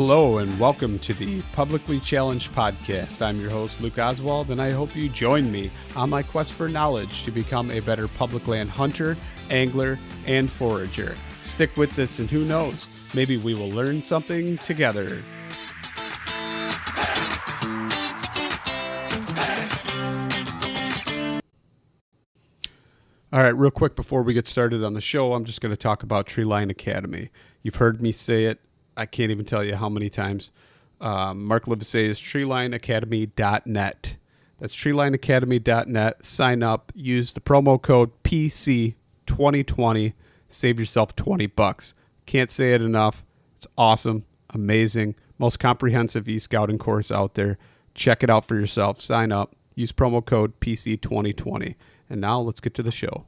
Hello and welcome to the Publicly Challenged Podcast. I'm your host, Luke Oswald, and I hope you join me on my quest for knowledge to become a better public land hunter, angler, and forager. Stick with this and who knows, maybe we will learn something together. All right, real quick before we get started on the show, I'm just going to talk about Treeline Academy. You've heard me say it. I can't even tell you how many times. Mark Livesey is treelineacademy.net. That's treelineacademy.net. Sign up. Use the promo code PC2020. Save yourself $20. Can't say it enough. It's awesome, amazing, most comprehensive e-scouting course out there. Check it out for yourself. Sign up. Use promo code PC2020. And now let's get to the show.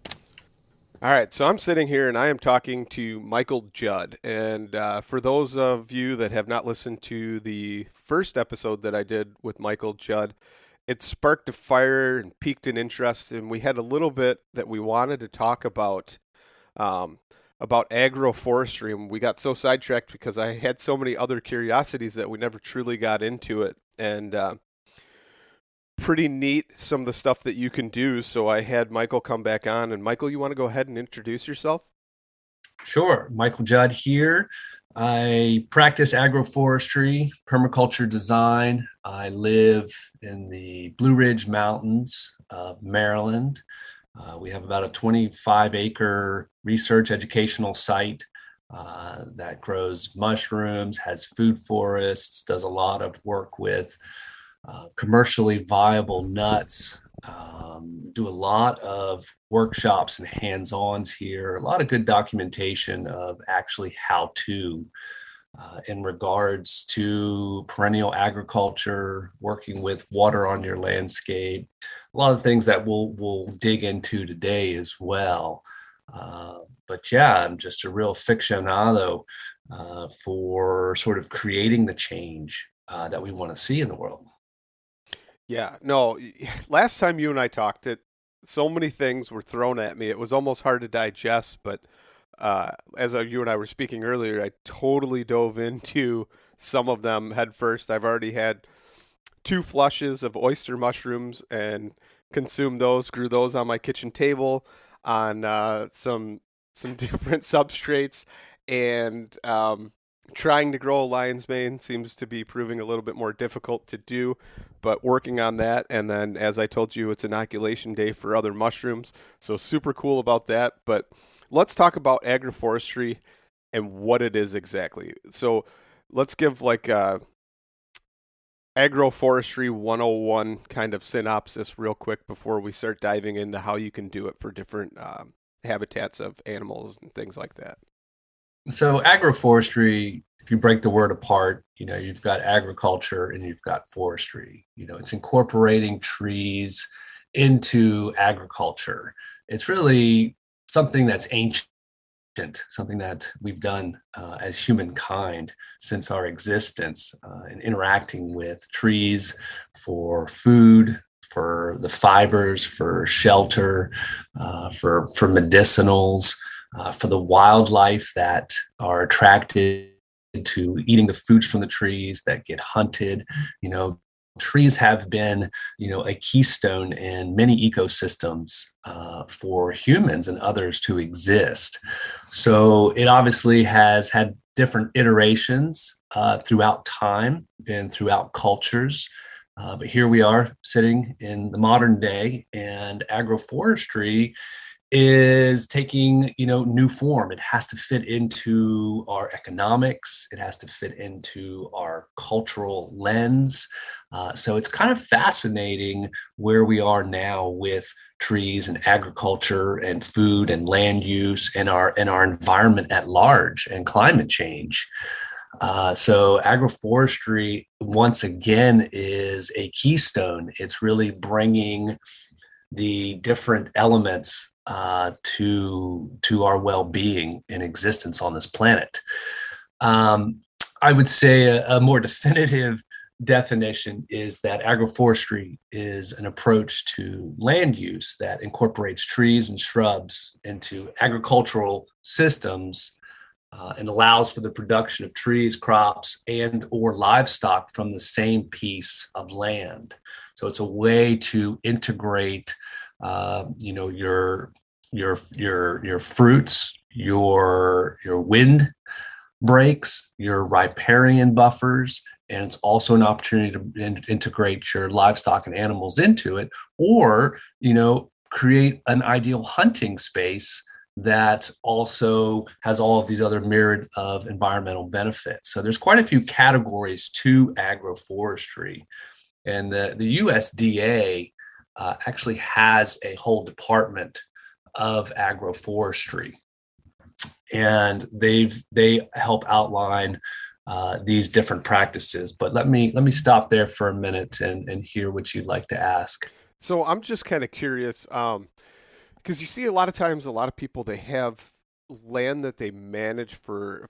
All right, so I'm sitting here and I am talking to Michael Judd. And for those of you that have not listened to the first episode that I did with Michael Judd, it sparked a fire and piqued an interest. And we had a little bit that we wanted to talk about agroforestry. And we got so sidetracked because I had so many other curiosities that we never truly got into it. And pretty neat, some of the stuff that you can do. So I had Michael come back on. And Michael, you want to go ahead and introduce yourself? Sure. Michael Judd here. I practice agroforestry, permaculture design. I live in the Blue Ridge Mountains of Maryland. We have about a 25-acre research educational site that grows mushrooms, has food forests, does a lot of work with commercially viable nuts, do a lot of workshops and hands-ons here, a lot of good documentation of actually how to in regards to perennial agriculture, working with water on your landscape, a lot of things that we'll dig into today as well. But yeah, I'm just a real aficionado for sort of creating the change that we want to see in the world. Yeah, no, last time you and I talked, so many things were thrown at me. It was almost hard to digest, but as you and I were speaking earlier, I totally dove into some of them head first. I've already had 2 flushes of oyster mushrooms and consumed those, grew those on my kitchen table on some different substrates, and trying to grow a lion's mane seems to be proving a little bit more difficult to do, but working on that. And then, as I told you, it's inoculation day for other mushrooms. So super cool about that. But let's talk about agroforestry and what it is exactly. So let's give like a agroforestry 101 kind of synopsis real quick before we start diving into how you can do it for different habitats of animals and things like that. So agroforestry, if you break the word apart, you've got agriculture and you've got forestry. It's incorporating trees into agriculture. It's really something that's ancient, something that we've done as humankind since our existence, and interacting with trees for food, for the fibers, for shelter, for medicinals. For the wildlife that are attracted to eating the foods from the trees that get hunted. Trees have been, a keystone in many ecosystems for humans and others to exist. So it obviously has had different iterations throughout time and throughout cultures. But here we are sitting in the modern day, and agroforestry is taking, new form. It has to fit into our economics. It has to fit into our cultural lens. So it's kind of fascinating where we are now with trees and agriculture and food and land use and our environment at large and climate change. So agroforestry, once again, is a keystone. It's really bringing the different elements to our well-being and existence on this planet. I would say a more definitive definition is that agroforestry is an approach to land use that incorporates trees and shrubs into agricultural systems and allows for the production of trees, crops, and or livestock from the same piece of land. So it's a way to integrate, your fruits, your wind breaks, your riparian buffers, and it's also an opportunity to integrate your livestock and animals into it, or create an ideal hunting space that also has all of these other myriad of environmental benefits. So there's quite a few categories to agroforestry, and the USDA actually has a whole department of agroforestry, and they help outline these different practices. But let me stop there for a minute and hear what you'd like to ask. So I'm just kind of curious, because you see a lot of times, a lot of people, they have land that they manage for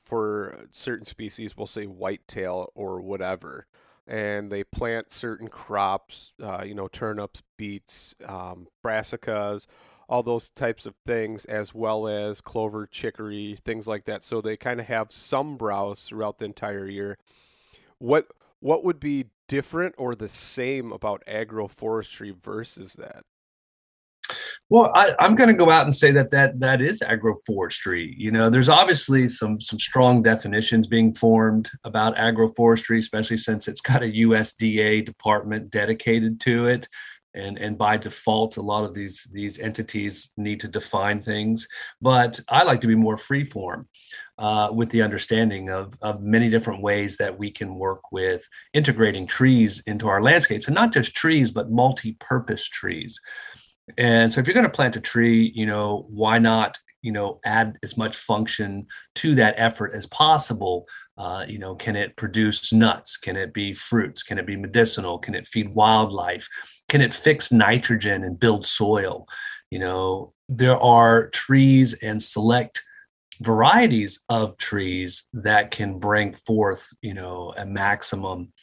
certain species, we'll say whitetail or whatever, and they plant certain crops, turnips, beets, brassicas, all those types of things, as well as clover, chicory, things like that. So they kind of have some browse throughout the entire year. What what would be different or the same about agroforestry versus that? Well, I'm going to go out and say that is agroforestry. There's obviously some strong definitions being formed about agroforestry, especially since it's got a USDA department dedicated to it, and by default, a lot of these entities need to define things. But I like to be more freeform, with the understanding of many different ways that we can work with integrating trees into our landscapes, and not just trees, but multi-purpose trees. And so if you're going to plant a tree, why not, add as much function to that effort as possible? Can it produce nuts? Can it be fruits? Can it be medicinal? Can it feed wildlife? Can it fix nitrogen and build soil? There are trees and select varieties of trees that can bring forth, a maximum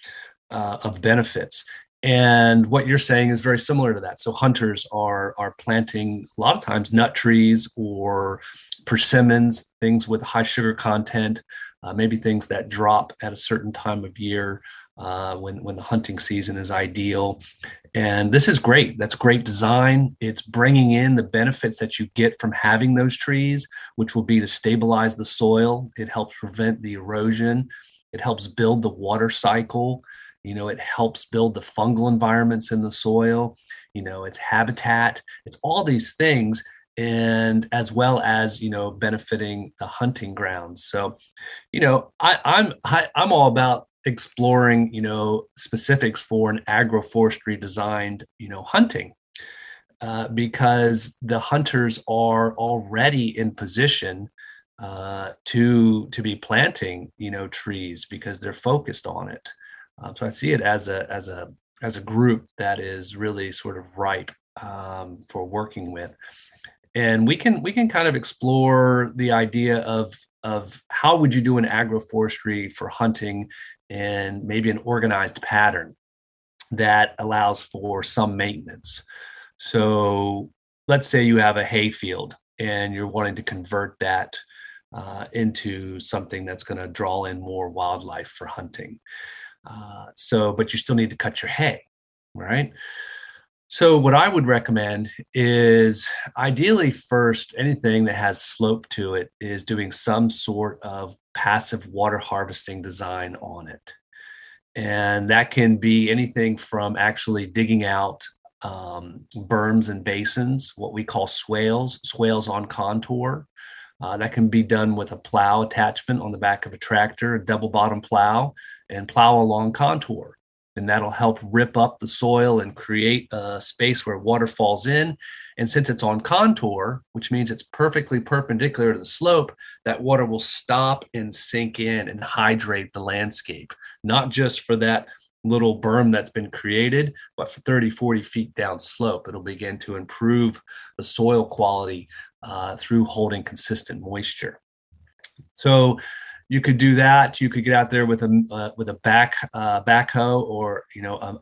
of benefits. And what you're saying is very similar to that. So hunters are planting a lot of times nut trees or persimmons, things with high sugar content, maybe things that drop at a certain time of year, when the hunting season is ideal. And this is great. That's great design. It's bringing in the benefits that you get from having those trees, which will be to stabilize the soil. It helps prevent the erosion. It helps build the water cycle. It helps build the fungal environments in the soil. It's habitat. It's all these things, and as well as benefiting the hunting grounds. So, I'm all about exploring specifics for an agroforestry designed hunting, because the hunters are already in position to be planting trees, because they're focused on it. So I see it as a group that is really sort of ripe for working with, and we can kind of explore the idea of how would you do an agroforestry for hunting, and maybe an organized pattern that allows for some maintenance. So let's say you have a hay field and you're wanting to convert that into something that's going to draw in more wildlife for hunting. But you still need to cut your hay, right? So what I would recommend is, ideally first, anything that has slope to it is doing some sort of passive water harvesting design on it. And that can be anything from actually digging out berms and basins, what we call swales on contour. That can be done with a plow attachment on the back of a tractor, a double bottom plow, and plow along contour. And that'll help rip up the soil and create a space where water falls in. And since it's on contour, which means it's perfectly perpendicular to the slope, that water will stop and sink in and hydrate the landscape, not just for that little berm that's been created, but for 30, 40 feet down slope. It'll begin to improve the soil quality through holding consistent moisture. So you could do that. You could get out there with a backhoe, or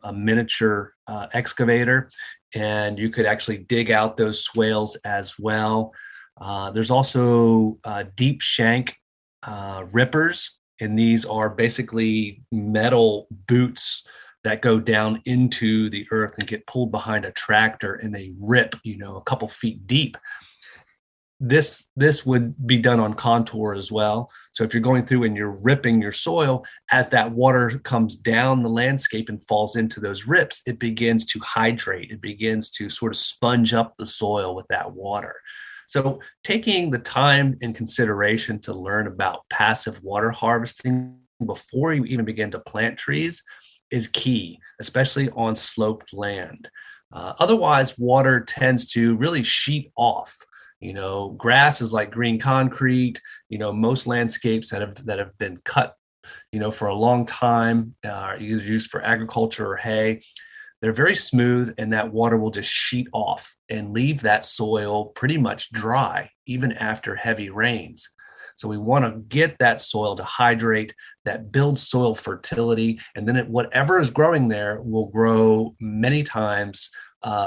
a miniature excavator, and you could actually dig out those swales as well. There's also deep shank rippers, and these are basically metal boots that go down into the earth and get pulled behind a tractor, and they rip, a couple feet deep. This would be done on contour as well. So if you're going through and you're ripping your soil, as that water comes down the landscape and falls into those rips, it begins to hydrate. It begins to sort of sponge up the soil with that water. So taking the time and consideration to learn about passive water harvesting before you even begin to plant trees is key, especially on sloped land. Otherwise, water tends to really sheet off. Grass is like green concrete. Most landscapes that have been cut, for a long time, either used for agriculture or hay, they're very smooth, and that water will just sheet off and leave that soil pretty much dry, even after heavy rains. So we want to get that soil to hydrate, that builds soil fertility, and then whatever is growing there will grow many times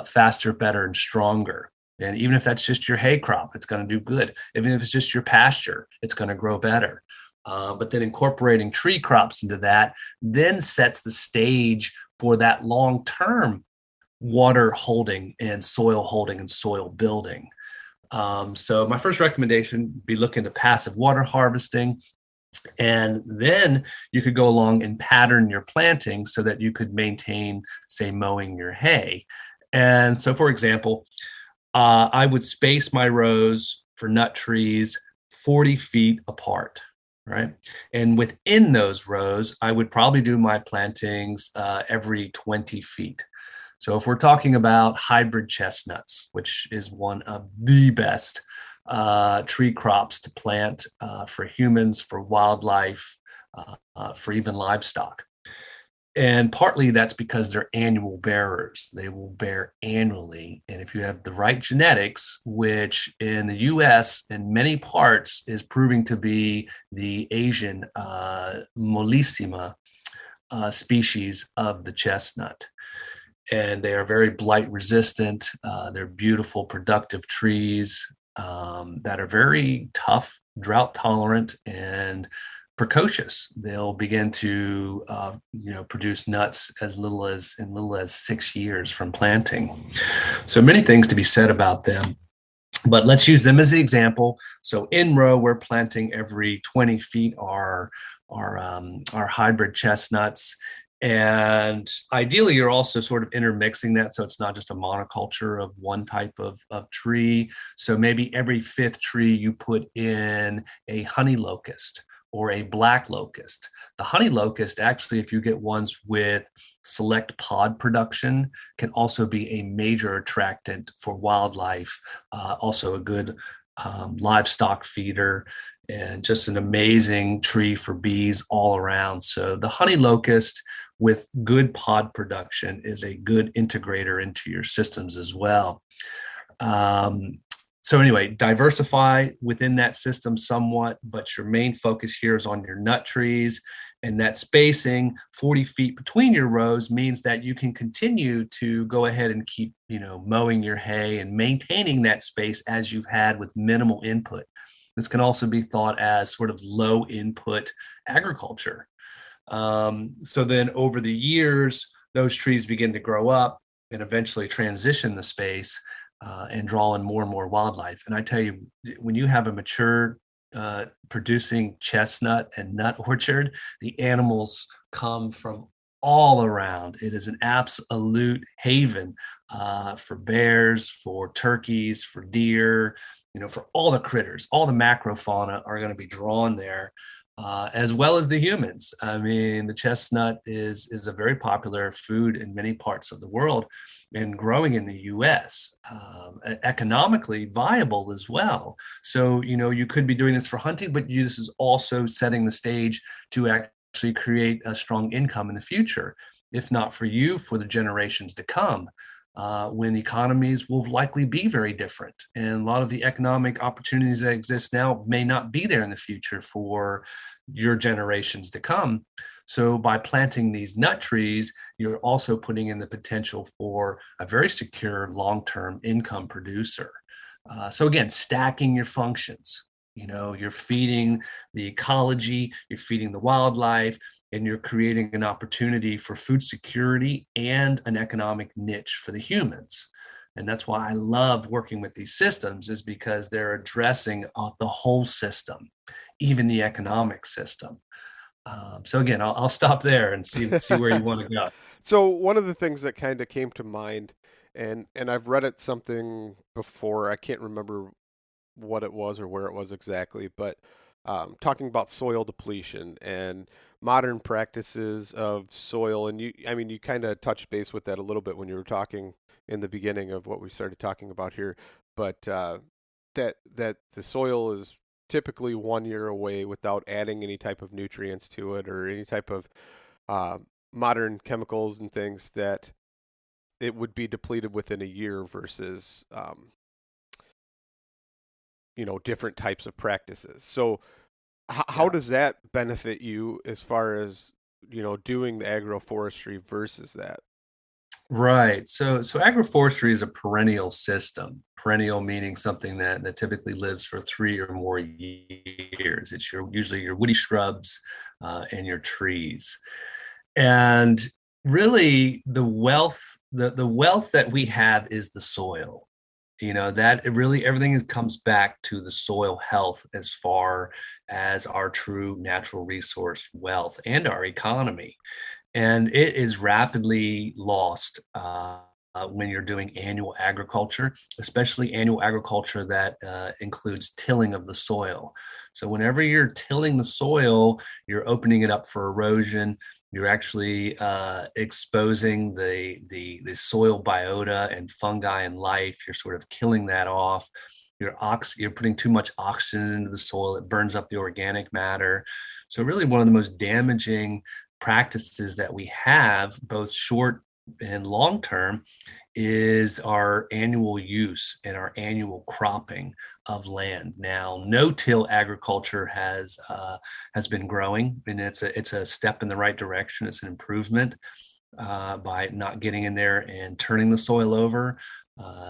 faster, better, and stronger. And even if that's just your hay crop, it's going to do good. Even if it's just your pasture, it's going to grow better. But then incorporating tree crops into that then sets the stage for that long-term water holding and soil building. So my first recommendation would be look into passive water harvesting. And then you could go along and pattern your planting so that you could maintain, say, mowing your hay. And so, for example, I would space my rows for nut trees 40 feet apart, right? And within those rows, I would probably do my plantings every 20 feet. So if we're talking about hybrid chestnuts, which is one of the best tree crops to plant for humans, for wildlife, for even livestock. And partly that's because they're annual bearers. They will bear annually. And if you have the right genetics, which in the US in many parts is proving to be the Asian Mollissima species of the chestnut. And they are very blight resistant. They're beautiful, productive trees that are very tough, drought tolerant, and precocious. They'll begin to produce nuts as little as 6 years from planting. So many things to be said about them, but let's use them as the example. So in row, we're planting every 20 feet our hybrid chestnuts. And ideally, you're also sort of intermixing that, so it's not just a monoculture of one type of tree. So maybe every fifth tree you put in a honey locust or a black locust. The honey locust, actually, if you get ones with select pod production, can also be a major attractant for wildlife, also a good livestock feeder, and just an amazing tree for bees all around. So the honey locust with good pod production is a good integrator into your systems as well. So anyway, diversify within that system somewhat, but your main focus here is on your nut trees, and that spacing 40 feet between your rows means that you can continue to go ahead and keep, mowing your hay and maintaining that space as you've had with minimal input. This can also be thought as sort of low input agriculture. So then over the years, those trees begin to grow up and eventually transition the space and draw in more and more wildlife. And I tell you, when you have a mature producing chestnut and nut orchard, the animals come from all around. It is an absolute haven for bears, for turkeys, for deer, for all the critters. All the macrofauna are going to be drawn there. As well as the humans. I mean, the chestnut is a very popular food in many parts of the world and growing in the US, economically viable as well. So, you could be doing this for hunting, but this is also setting the stage to actually create a strong income in the future, if not for you, for the generations to come. When economies will likely be very different. And a lot of the economic opportunities that exist now may not be there in the future for your generations to come. So by planting these nut trees, you're also putting in the potential for a very secure long-term income producer. So again, stacking your functions. You're feeding the ecology, you're feeding the wildlife, and you're creating an opportunity for food security and an economic niche for the humans. And that's why I love working with these systems, is because they're addressing the whole system, even the economic system. So again, I'll stop there and see where you want to go. So one of the things that kind of came to mind, and I've read it something before, I can't remember what it was or where it was exactly, but talking about soil depletion and modern practices of soil, and you kind of touched base with that a little bit when you were talking in the beginning of what we started talking about here, but that the soil is typically 1 year away without adding any type of nutrients to it or any type of uh, modern chemicals and things, that it would be depleted within a year versus different types of practices. So how does that benefit you as far as doing the agroforestry versus that? Right. So agroforestry is a perennial system. Perennial meaning something that typically lives for 3 or more years. It's usually your woody shrubs and your trees. And really, the wealth that we have is the soil. That it really, everything comes back to the soil health as far as our true natural resource wealth and our economy. And it is rapidly lost when you're doing annual agriculture, especially annual agriculture that includes tilling of the soil. So whenever you're tilling the soil, you're opening it up for erosion. You're actually exposing the soil biota and fungi and life. You're sort of killing that off. You're putting too much oxygen into the soil. It burns up the organic matter. So really, one of the most damaging practices that we have, both short and long term, is our annual use and our annual cropping of land. Now, no-till agriculture has been growing, and it's a step in the right direction. It's an improvement by not getting in there and turning the soil over.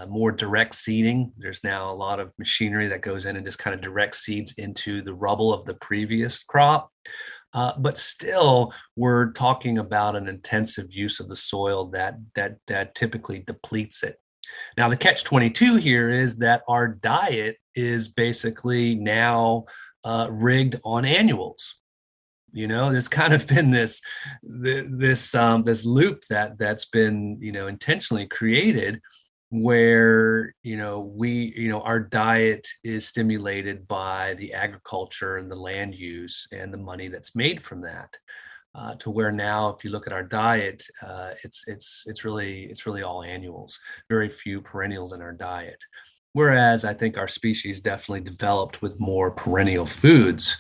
More direct seeding. There's now a lot of machinery that goes in and just kind of direct seeds into the rubble of the previous crop. But still, we're talking about an intensive use of the soil that typically depletes it. Now, the catch-22 here is that our diet is basically now rigged on annuals. There's kind of been this loop that's been intentionally created, where our diet is stimulated by the agriculture and the land use and the money that's made from that, to where now, if you look at our diet, it's really all annuals, very few perennials in our diet. Whereas I think our species definitely developed with more perennial foods,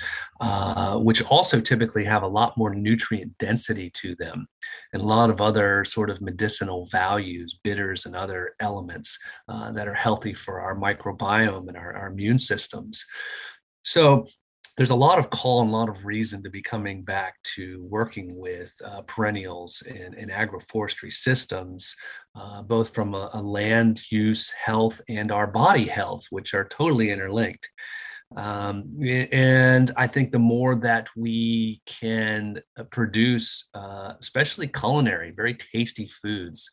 which also typically have a lot more nutrient density to them, and a lot of other sort of medicinal values, bitters and other elements that are healthy for our microbiome and our immune systems. So there's a lot of call and a lot of reason to be coming back to working with perennials and agroforestry systems, both from a land use health and our body health, which are totally interlinked. And I think the more that we can produce, especially culinary, very tasty foods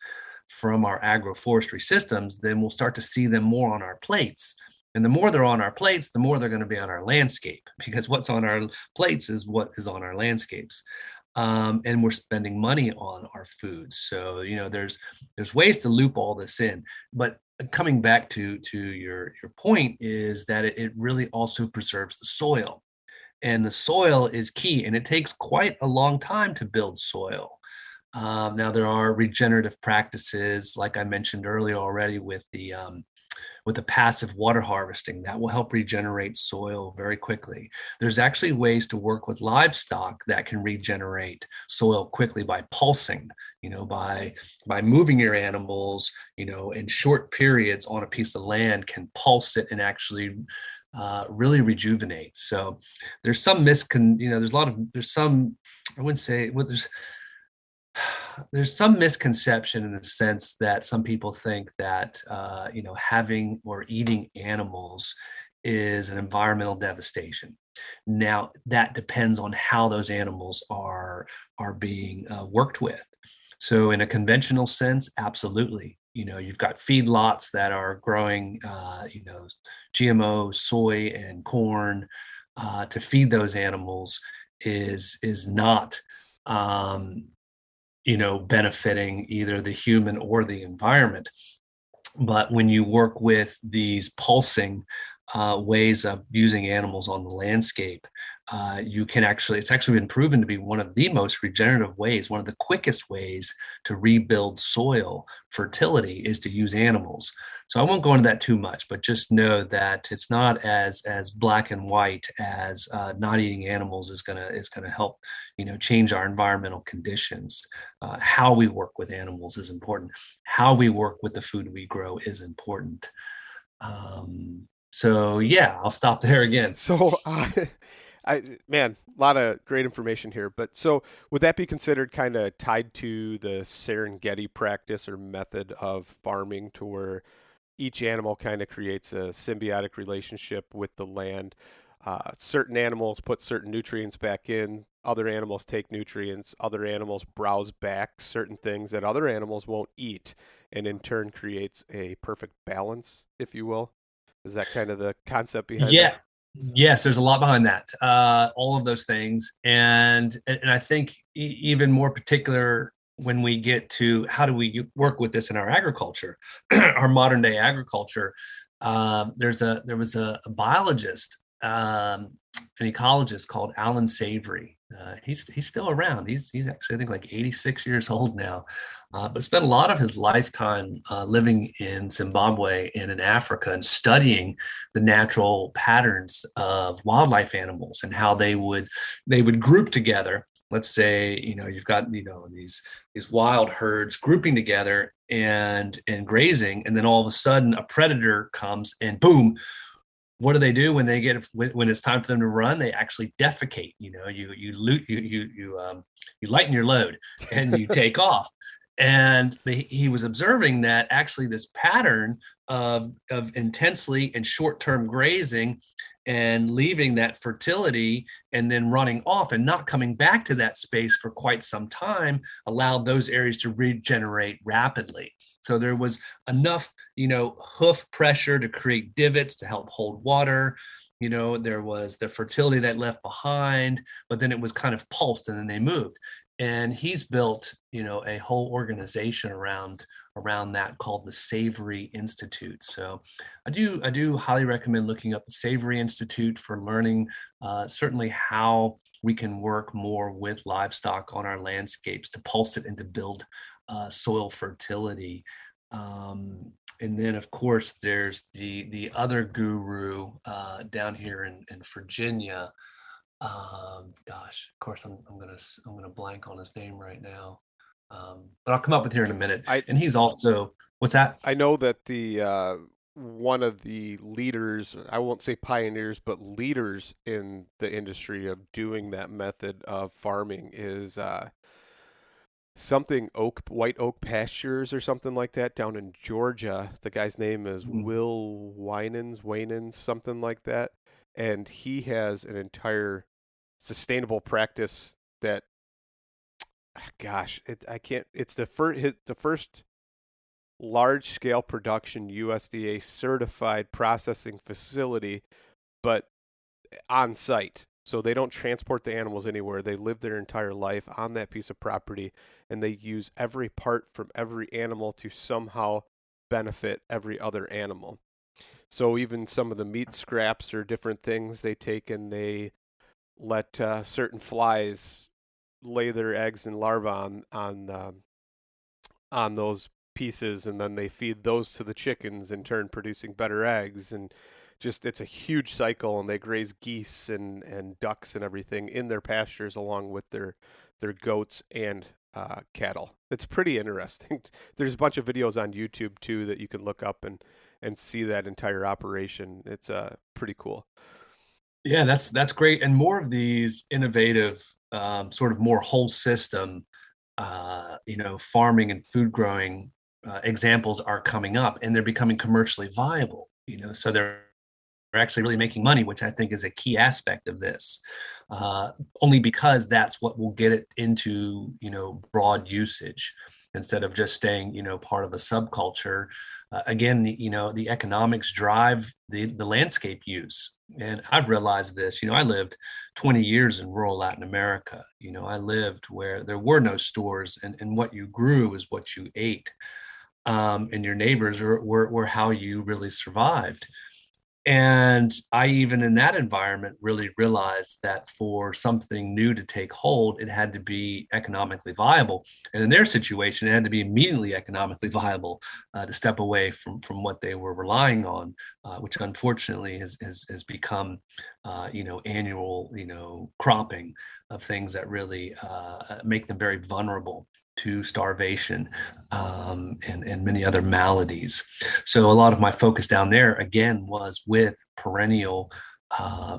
from our agroforestry systems, then we'll start to see them more on our plates. And the more they're on our plates, the more they're going to be on our landscape, because what's on our plates is what is on our landscapes. And we're spending money on our foods. So, there's ways to loop all this in. But coming back to your point is that it really also preserves the soil. And the soil is key, and it takes quite a long time to build soil. Now, there are regenerative practices, like I mentioned earlier already, with the passive water harvesting that will help regenerate soil very quickly. There's actually ways to work with livestock that can regenerate soil quickly by pulsing, by moving your animals, in short periods on a piece of land, can pulse it and actually really rejuvenate. So there's some I wouldn't say, well, there's some misconception in the sense that some people think that having or eating animals is an environmental devastation. Now, that depends on how those animals are being worked with. So in a conventional sense, absolutely. You've got feedlots that are growing, GMO, soy and corn to feed those animals is not, benefiting either the human or the environment. But when you work with these pulsing ways of using animals on the landscape, it's actually been proven to be one of the most regenerative ways, one of the quickest ways to rebuild soil fertility is to use animals. So I won't go into that too much, but just know that it's not as black and white as not eating animals is gonna help, change our environmental conditions. How we work with animals is important. How we work with the food we grow is important. So yeah, I'll stop there again. So, man, a lot of great information here. But so, would that be considered kind of tied to the Serengeti practice or method of farming, to where each animal kind of creates a symbiotic relationship with the land? Certain animals put certain nutrients back in, other animals take nutrients, other animals browse back certain things that other animals won't eat, and in turn creates a perfect balance, if you will. Is that kind of the concept behind Yeah. that? Yes, there's a lot behind that. All of those things, and I think even more particular when we get to how do we work with this in our agriculture, our modern day agriculture. There was a biologist, an ecologist called Alan Savory. He's still around. He's actually, I think, like 86 years old now, but spent a lot of his lifetime living in Zimbabwe and in Africa and studying the natural patterns of wildlife animals and how they would group together. Let's say, you've got, these wild herds grouping together and grazing, and then all of a sudden a predator comes and boom, what do they do when when it's time for them to run? They actually defecate. You lighten your load and you take off. And he was observing that actually this pattern of intensely and short-term grazing and leaving that fertility and then running off and not coming back to that space for quite some time allowed those areas to regenerate rapidly. So there was enough, hoof pressure to create divots to help hold water. There was the fertility that left behind, but then it was kind of pulsed and then they moved. And he's built, a whole organization around that called the Savory Institute. So I do highly recommend looking up the Savory Institute for learning certainly how we can work more with livestock on our landscapes to pulse it and to build soil fertility. And then, of course, there's the other guru down here in Virginia. Gosh, of course, I'm gonna blank on his name right now, but I'll come up with here in a minute. And he's also, what's that? I know that the one of the leaders, I won't say pioneers, but leaders in the industry of doing that method of farming is something white oak pastures or something like that down in Georgia. The guy's name is Will Winans, something like that. And he has an entire sustainable practice that, gosh, it's the first large scale production USDA certified processing facility, but on site. So they don't transport the animals anywhere. They live their entire life on that piece of property, and they use every part from every animal to somehow benefit every other animal. So even some of the meat scraps or different things they take, and they let certain flies lay their eggs and larvae on those pieces, and then they feed those to the chickens, in turn producing better eggs. And just, it's a huge cycle, and they graze geese and ducks and everything in their pastures along with their goats and cattle. It's pretty interesting. There's a bunch of videos on YouTube too that you can look up and see that entire operation. It's pretty cool. Yeah, that's great. And more of these innovative, sort of more whole system, farming and food growing examples are coming up, and they're becoming commercially viable. So they're actually really making money, which I think is a key aspect of this, only because that's what will get it into, broad usage instead of just staying, part of a subculture. Again, the economics drive the landscape use. And I've realized this, I lived 20 years in rural Latin America. I lived where there were no stores, and what you grew is what you ate. And your neighbors were how you really survived. And I, even in that environment, really realized that for something new to take hold, it had to be economically viable. And in their situation, it had to be immediately economically viable to step away from what they were relying on, which unfortunately has become, annual, cropping of things that really make them very vulnerable to starvation and many other maladies. So a lot of my focus down there, again, was with perennial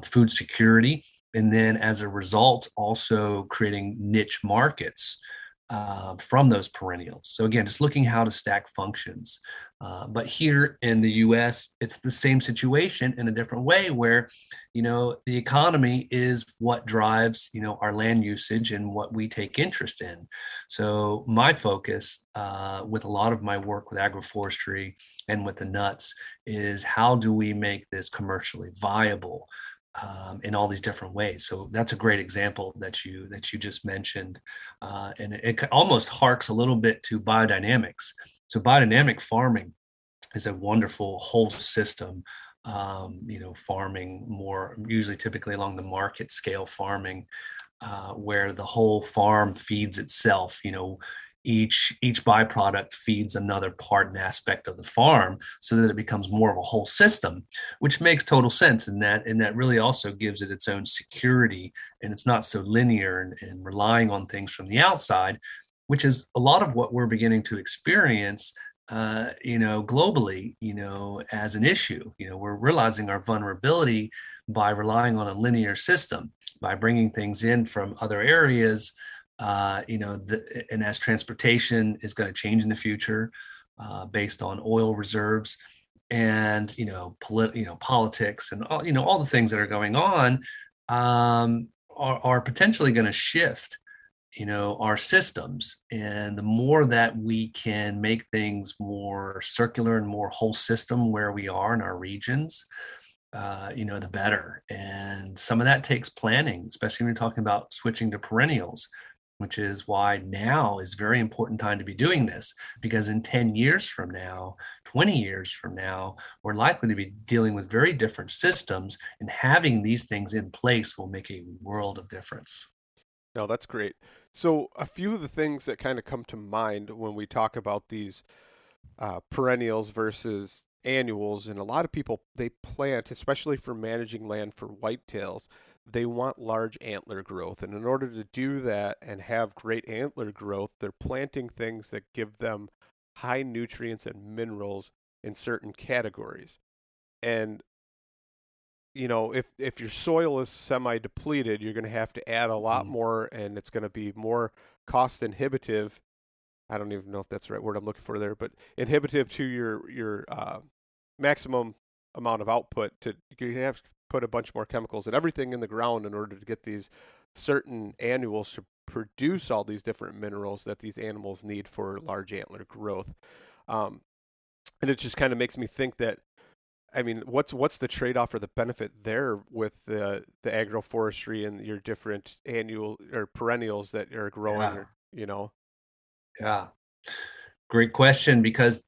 food security. And then as a result, also creating niche markets from those perennials. So again, just looking how to stack functions. But here in the US, it's the same situation in a different way where, the economy is what drives, our land usage and what we take interest in. So my focus with a lot of my work with agroforestry and with the nuts is how do we make this commercially viable in all these different ways. So that's a great example that you just mentioned. And it almost harks a little bit to biodynamics. So biodynamic farming is a wonderful whole system, farming more usually typically along the market scale farming, where the whole farm feeds itself, each byproduct feeds another part and aspect of the farm so that it becomes more of a whole system, which makes total sense in that really also gives it its own security, and it's not so linear and relying on things from the outside, which is a lot of what we're beginning to experience globally, as an issue. We're realizing our vulnerability by relying on a linear system, by bringing things in from other areas, and as transportation is going to change in the future based on oil reserves and, politics and all the things that are going on are potentially going to shift our systems. And the more that we can make things more circular and more whole system where we are in our regions, the better. And some of that takes planning, especially when you're talking about switching to perennials, which is why now is a very important time to be doing this, because in 10 years from now, 20 years from now, we're likely to be dealing with very different systems, and having these things in place will make a world of difference. No, that's great. So a few of the things that kind of come to mind when we talk about these perennials versus annuals, and a lot of people, they plant, especially for managing land for whitetails, they want large antler growth. And in order to do that and have great antler growth, they're planting things that give them high nutrients and minerals in certain categories. And if your soil is semi-depleted, you're going to have to add a lot more, and it's going to be more cost inhibitive. I don't even know if that's the right word I'm looking for there, but inhibitive to your maximum amount of output. You have to put a bunch more chemicals and everything in the ground in order to get these certain annuals to produce all these different minerals that these animals need for large antler growth. And it just kind of makes me think that, I mean, what's the trade-off or the benefit there with the agroforestry and your different annual or perennials that are growing? Yeah. Great question, because,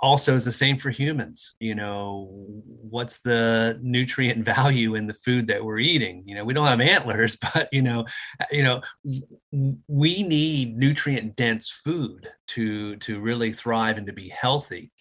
also is the same for humans. What's the nutrient value in the food that we're eating? We don't have antlers, but, we need nutrient dense food to really thrive and to be healthy.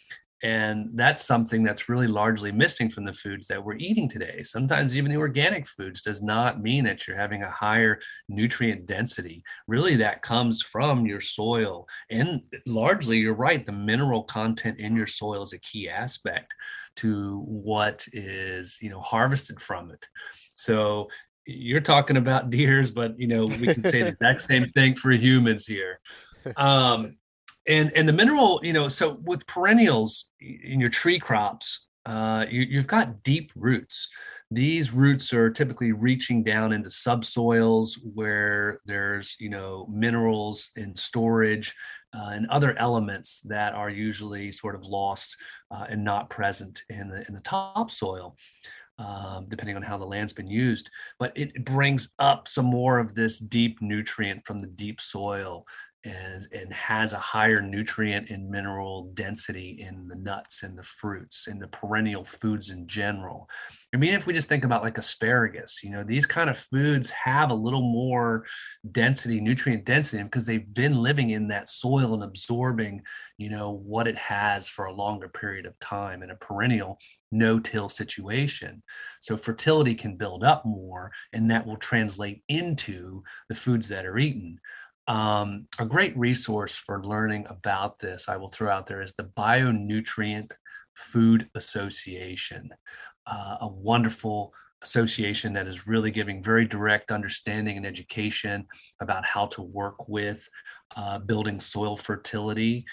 And that's something that's really largely missing from the foods that we're eating today. Sometimes even the organic foods does not mean that you're having a higher nutrient density. Really, that comes from your soil. And largely, you're right, the mineral content in your soil is a key aspect to what is, harvested from it. So you're talking about deers, but, we can say the exact same thing for humans here. And the mineral, so with perennials in your tree crops, you've got deep roots. These roots are typically reaching down into subsoils where there's, minerals in storage and other elements that are usually sort of lost and not present in the topsoil. Depending on how the land's been used, but it brings up some more of this deep nutrient from the deep soil and has a higher nutrient and mineral density in the nuts and the fruits and the perennial foods in general. I mean, if we just think about like asparagus, these kind of foods have a little more density, nutrient density, because they've been living in that soil and absorbing, what it has for a longer period of time in a perennial no-till situation. So fertility can build up more, and that will translate into the foods that are eaten. A great resource for learning about this, I will throw out there, is the Bionutrient Food Association, a wonderful association that is really giving very direct understanding and education about how to work with building soil fertility,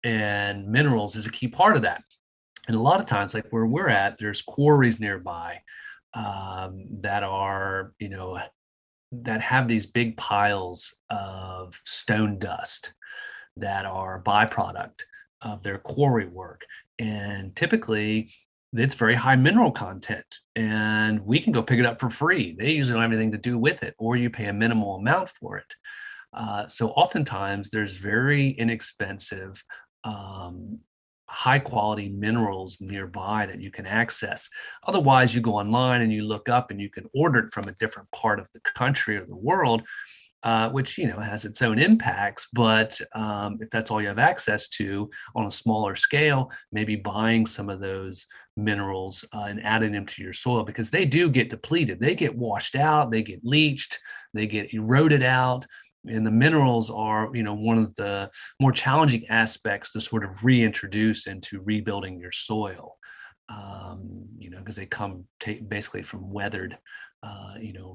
and minerals is a key part of that. And a lot of times, like where we're at, there's quarries nearby that are, that have these big piles of stone dust that are a byproduct of their quarry work. And typically, it's very high mineral content, and we can go pick it up for free. They usually don't have anything to do with it, or you pay a minimal amount for it. So oftentimes, there's very inexpensive high quality minerals nearby that you can access. Otherwise, you go online and you look up and you can order it from a different part of the country or the world, which has its own impacts. But if that's all you have access to on a smaller scale, maybe buying some of those minerals and adding them to your soil, because they do get depleted. They get washed out, they get leached, they get eroded out. And the minerals are, one of the more challenging aspects to sort of reintroduce into rebuilding your soil, because they come basically from weathered,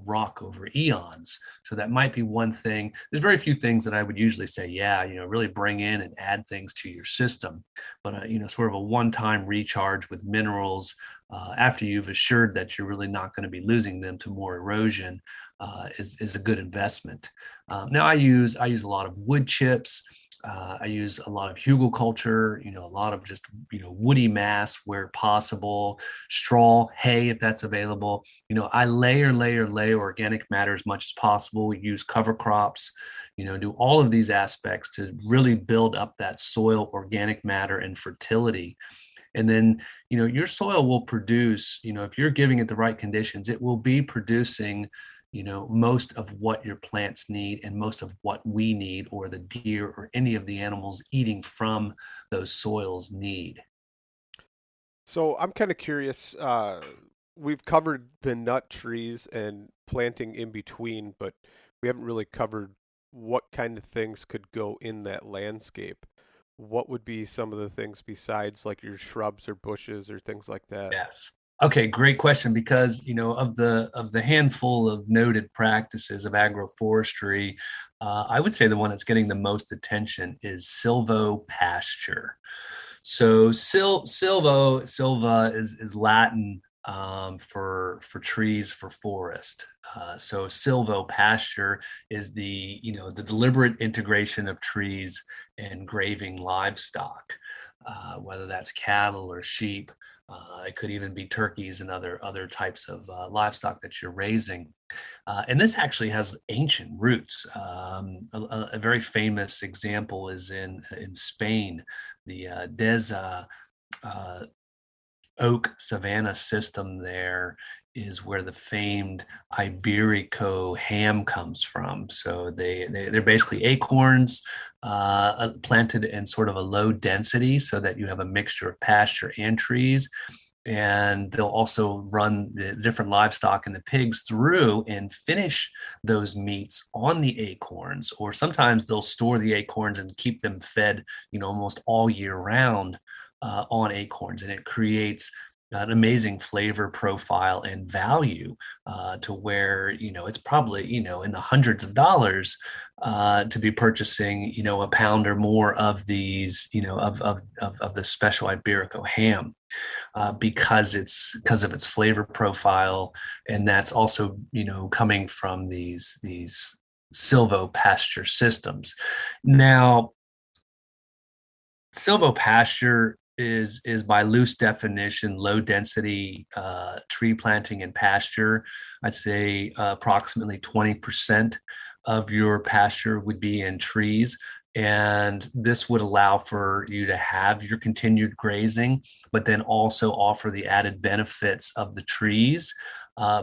rock over eons. So that might be one thing. There's very few things that I would usually say, really bring in and add things to your system. But, sort of a one-time recharge with minerals after you've assured that you're really not going to be losing them to more erosion is a good investment. Now I use a lot of wood chips. I use a lot of hugelkultur, a lot of just, woody mass where possible, straw, hay, if that's available. I layer organic matter as much as possible. We use cover crops, do all of these aspects to really build up that soil organic matter and fertility. And then, your soil will produce, if you're giving it the right conditions, it will be producing most of what your plants need and most of what we need, or the deer or any of the animals eating from those soils need. So I'm kind of curious. We've covered the nut trees and planting in between, but we haven't really covered what kind of things could go in that landscape. What would be some of the things besides like your shrubs or bushes or things like that? Yes. Okay, great question, because of the handful of noted practices of agroforestry, I would say the one that's getting the most attention is Silvopasture. So silva is Latin for trees, for forest. So Silvopasture is the deliberate integration of trees and grazing livestock, whether that's cattle or sheep. It could even be turkeys and other types of livestock that you're raising. And this actually has ancient roots. A very famous example is in Spain, the Des oak savanna system. There is where the famed Iberico ham comes from. So they're basically acorns planted in sort of a low density, so that you have a mixture of pasture and trees. And they'll also run the different livestock and the pigs through and finish those meats on the acorns, or sometimes they'll store the acorns and keep them fed, almost all year round on acorns. And it creates an amazing flavor profile and value, to where, it's probably, in the hundreds of dollars, to be purchasing, a pound or more of these, of the special Iberico ham, because of its flavor profile. And that's also, coming from these Silvo Pasture systems. Now, Silvopasture is by loose definition low density tree planting and pasture. I'd say approximately 20% of your pasture would be in trees. And this would allow for you to have your continued grazing, but then also offer the added benefits of the trees,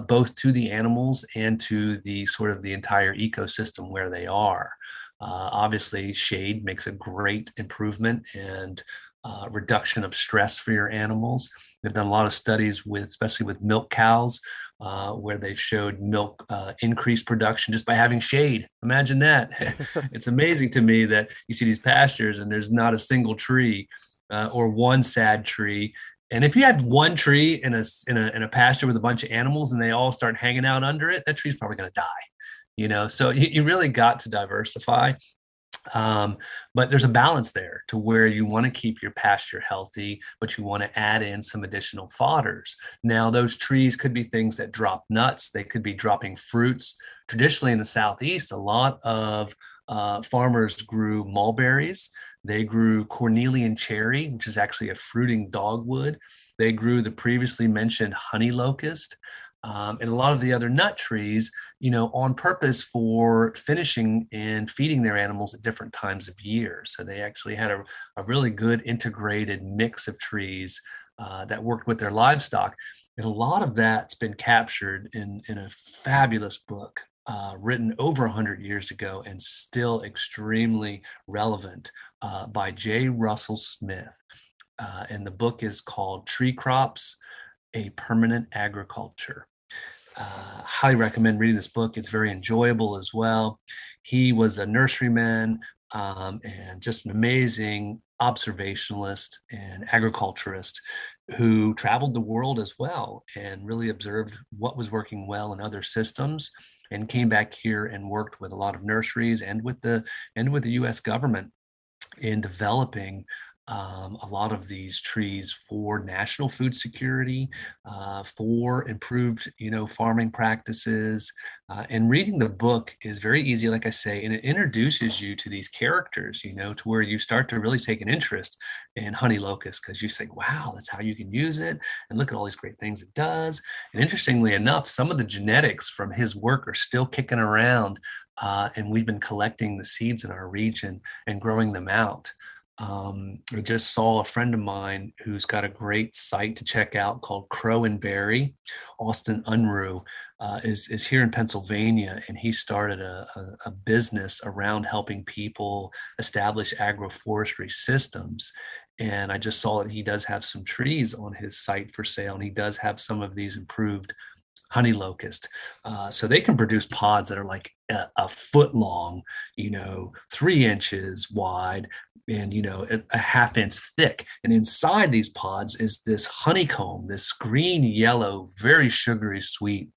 both to the animals and to the sort of the entire ecosystem where they are. Obviously, shade makes a great improvement and reduction of stress for your animals. They've done a lot of studies with, especially with milk cows, where they've showed milk increased production just by having shade. Imagine that. It's amazing to me that you see these pastures and there's not a single tree, or one sad tree. And if you have one tree in a pasture with a bunch of animals and they all start hanging out under it, that tree's probably going to die. So you really got to diversify. But there's a balance there to where you want to keep your pasture healthy, but you want to add in some additional fodders. Now, those trees could be things that drop nuts. They could be dropping fruits. Traditionally in the Southeast, a lot of farmers grew mulberries. They grew cornelian cherry, which is actually a fruiting dogwood. They grew the previously mentioned honey locust. And a lot of the other nut trees, on purpose for finishing and feeding their animals at different times of year. So they actually had a really good integrated mix of trees that worked with their livestock. And a lot of that's been captured in a fabulous book written over 100 years ago and still extremely relevant, by J. Russell Smith. And the book is called Tree Crops, A Permanent Agriculture. Highly recommend reading this book. It's very enjoyable as well. He was a nurseryman, and just an amazing observationalist and agriculturist who traveled the world as well and really observed what was working well in other systems, and came back here and worked with a lot of nurseries and with the U.S. government in developing a lot of these trees for national food security, for improved, farming practices. And reading the book is very easy, like I say, and it introduces you to these characters, to where you start to really take an interest in honey locust, because you say, wow, that's how you can use it. And look at all these great things it does. And interestingly enough, some of the genetics from his work are still kicking around. And we've been collecting the seeds in our region and growing them out. I just saw a friend of mine who's got a great site to check out called Crow and Berry. Austin Unruh is here in Pennsylvania, and he started a business around helping people establish agroforestry systems. And I just saw that he does have some trees on his site for sale, and he does have some of these improved honey locust. So they can produce pods that are like a foot long, 3 inches wide, and a half inch thick. And inside these pods is this honeycomb, this green yellow, very sugary sweet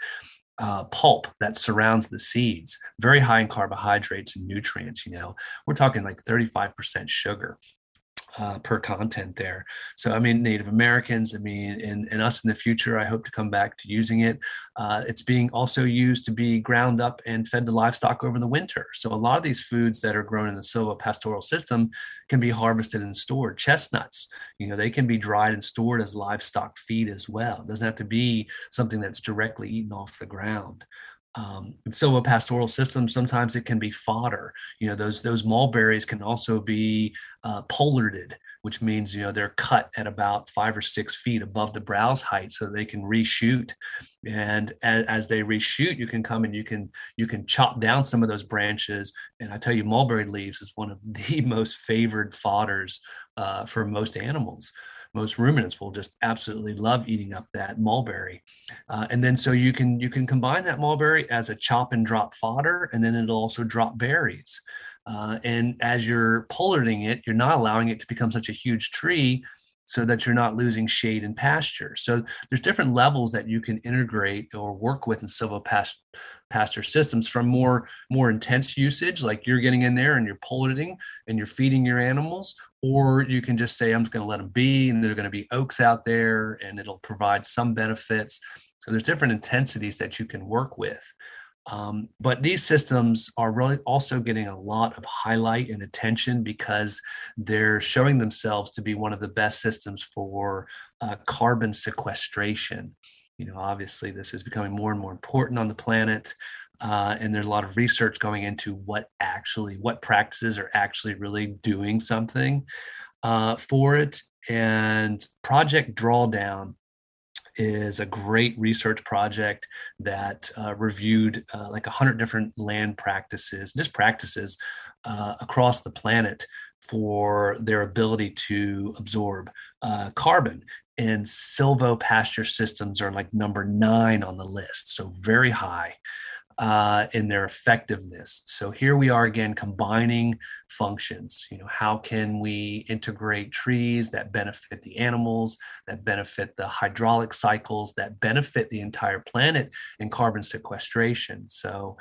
pulp that surrounds the seeds, very high in carbohydrates and nutrients. We're talking like 35% sugar per content there. So, Native Americans, and us in the future, I hope to come back to using it. It's being also used to be ground up and fed to livestock over the winter. So a lot of these foods that are grown in the silvopastoral system can be harvested and stored. Chestnuts, they can be dried and stored as livestock feed as well. It doesn't have to be something that's directly eaten off the ground. In silvopastoral systems, sometimes it can be fodder. Those mulberries can also be pollarded, which means they're cut at about 5 or 6 feet above the browse height so they can reshoot. And as they reshoot, you can come and you can chop down some of those branches. And I tell you, mulberry leaves is one of the most favored fodders for most animals. Most ruminants will just absolutely love eating up that mulberry. And then so you can combine that mulberry as a chop and drop fodder, and then it'll also drop berries. And as you're pollarding it, you're not allowing it to become such a huge tree. so that you're not losing shade and pasture. So there's different levels that you can integrate or work with in silvopasture systems, from more intense usage, like you're getting in there and you're polluting and you're feeding your animals, or you can just say, I'm just going to let them be, and there are going to be oaks out there and it'll provide some benefits. So there's different intensities that you can work with. But these systems are really also getting a lot of highlight and attention because they're showing themselves to be one of the best systems for carbon sequestration. Obviously, this is becoming more and more important on the planet. And there's a lot of research going into what practices are actually really doing something for it. And Project Drawdown is a great research project that reviewed like 100 different land practices, just practices across the planet for their ability to absorb carbon. And Silvopasture systems are like number 9 on the list, so very high in their effectiveness. So here we are again combining functions. How can we integrate trees that benefit the animals, that benefit the hydraulic cycles, that benefit the entire planet in carbon sequestration? So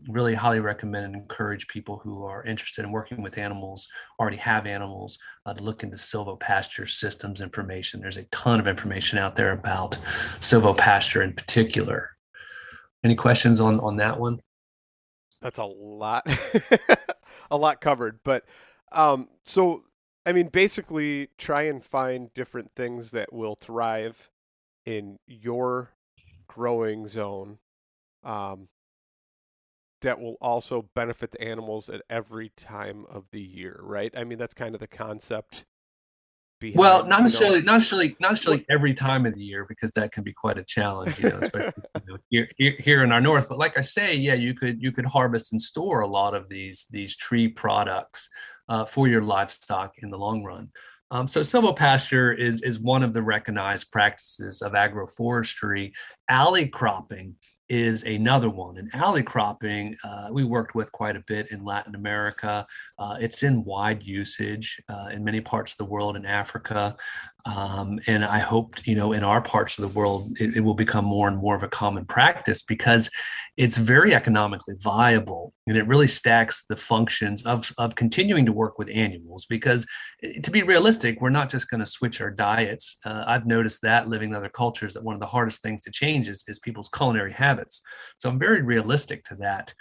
really highly recommend and encourage people who are interested in working with animals, already have animals, to look into Silvopasture systems information. There's a ton of information out there about Silvopasture in particular. Any questions on that one? That's a lot, a lot covered. But so, I mean, basically try and find different things that will thrive in your growing zone that will also benefit the animals at every time of the year, right? I mean, that's kind of the concept behind, well, not necessarily every time of the year, because that can be quite a challenge, especially here in our north. But like I say, yeah, you could harvest and store a lot of these tree products for your livestock in the long run. So silvopasture is one of the recognized practices of agroforestry. Alley cropping is another one. And alley cropping, we worked with quite a bit in Latin America. It's in wide usage in many parts of the world, in Africa. And I hope, in our parts of the world, it will become more and more of a common practice, because it's very economically viable, and it really stacks the functions of continuing to work with annuals. Because to be realistic, we're not just going to switch our diets. I've noticed that living in other cultures, that one of the hardest things to change is people's culinary habits. So I'm very realistic to that.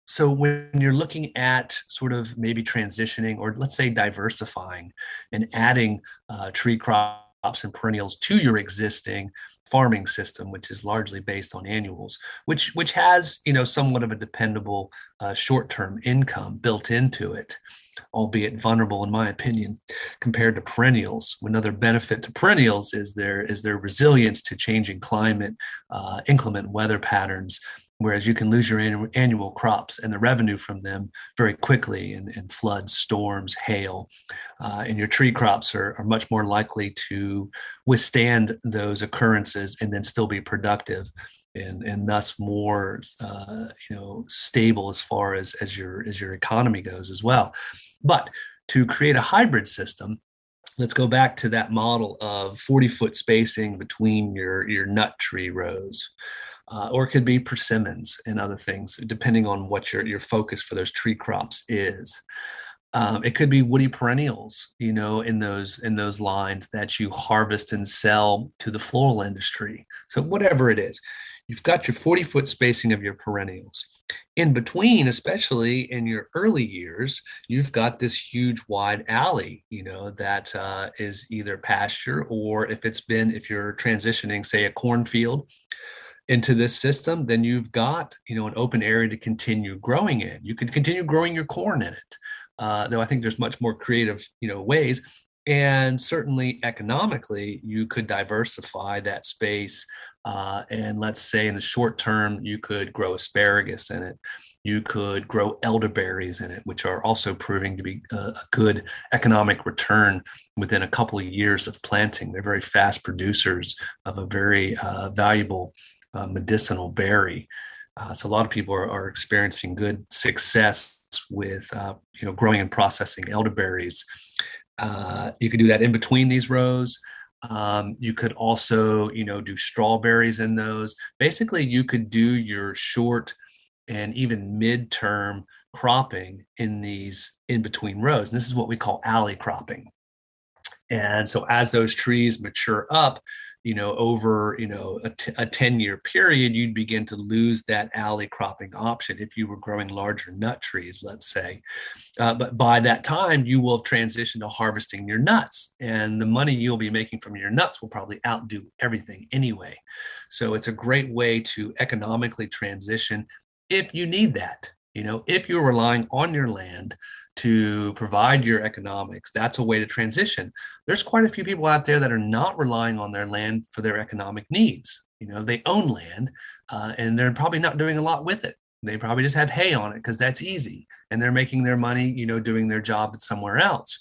So when you're looking at sort of maybe transitioning, or let's say diversifying and adding tree crops and perennials to your existing farming system, which is largely based on annuals, which has, somewhat of a dependable short-term income built into it, albeit vulnerable in my opinion, compared to perennials. Another benefit to perennials is their resilience to changing climate, inclement weather patterns, whereas you can lose your annual crops and the revenue from them very quickly in floods, storms, hail. And your tree crops are much more likely to withstand those occurrences and then still be productive, and thus more stable as far as your economy goes as well. But to create a hybrid system, let's go back to that model of 40-foot spacing between your nut tree rows. Or it could be persimmons and other things, depending on what your focus for those tree crops is. It could be woody perennials, in those lines that you harvest and sell to the floral industry. So whatever it is, you've got your 40-foot spacing of your perennials. In between, especially in your early years, you've got this huge wide alley, that is either pasture, or if you're transitioning, say, a cornfield into this system, then you've got, an open area to continue growing in. You could continue growing your corn in it, though I think there's much more creative, ways. And certainly economically, you could diversify that space. And let's say in the short term, you could grow asparagus in it. You could grow elderberries in it, which are also proving to be a good economic return within a couple of years of planting. They're very fast producers of a very valuable medicinal berry. So a lot of people are experiencing good success with growing and processing elderberries. You could do that in between these rows. You could also, do strawberries in those. Basically, you could do your short and even midterm cropping in these in between rows. And this is what we call alley cropping. And so as those trees mature up, over, a 10-year period, you'd begin to lose that alley cropping option if you were growing larger nut trees, let's say. But by that time, you will have transitioned to harvesting your nuts, and the money you'll be making from your nuts will probably outdo everything anyway. So it's a great way to economically transition if you need that. If you're relying on your land to provide your economics, that's a way to transition. There's quite a few people out there that are not relying on their land for their economic needs. They own land, and they're probably not doing a lot with it. They probably just have hay on it because that's easy, and they're making their money, doing their job somewhere else.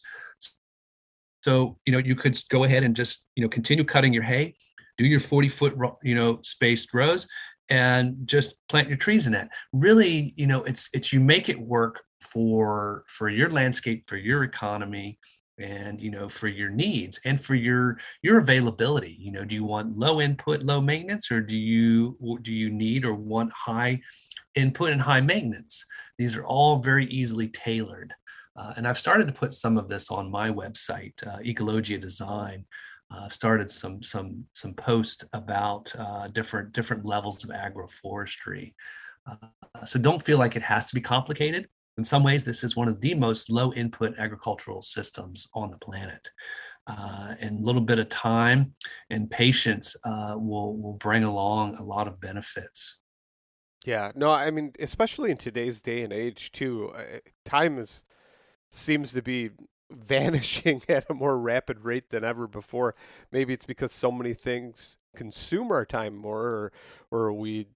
So, you could go ahead and just, continue cutting your hay, do your 40-foot, spaced rows, and just plant your trees in that. Really, it's you make it work for your landscape, for your economy, and for your needs and for your availability. Do you want low input, low maintenance, or do you need or want high input and high maintenance? These are all very easily tailored. And I've started to put some of this on my website, Ecologia Design. I've started some posts about different levels of agroforestry. So don't feel like it has to be complicated. In some ways, this is one of the most low input agricultural systems on the planet. And a little bit of time and patience will bring along a lot of benefits. Yeah, no, I mean, especially in today's day and age too, time seems to be vanishing at a more rapid rate than ever before. Maybe it's because so many things consume our time more, or we,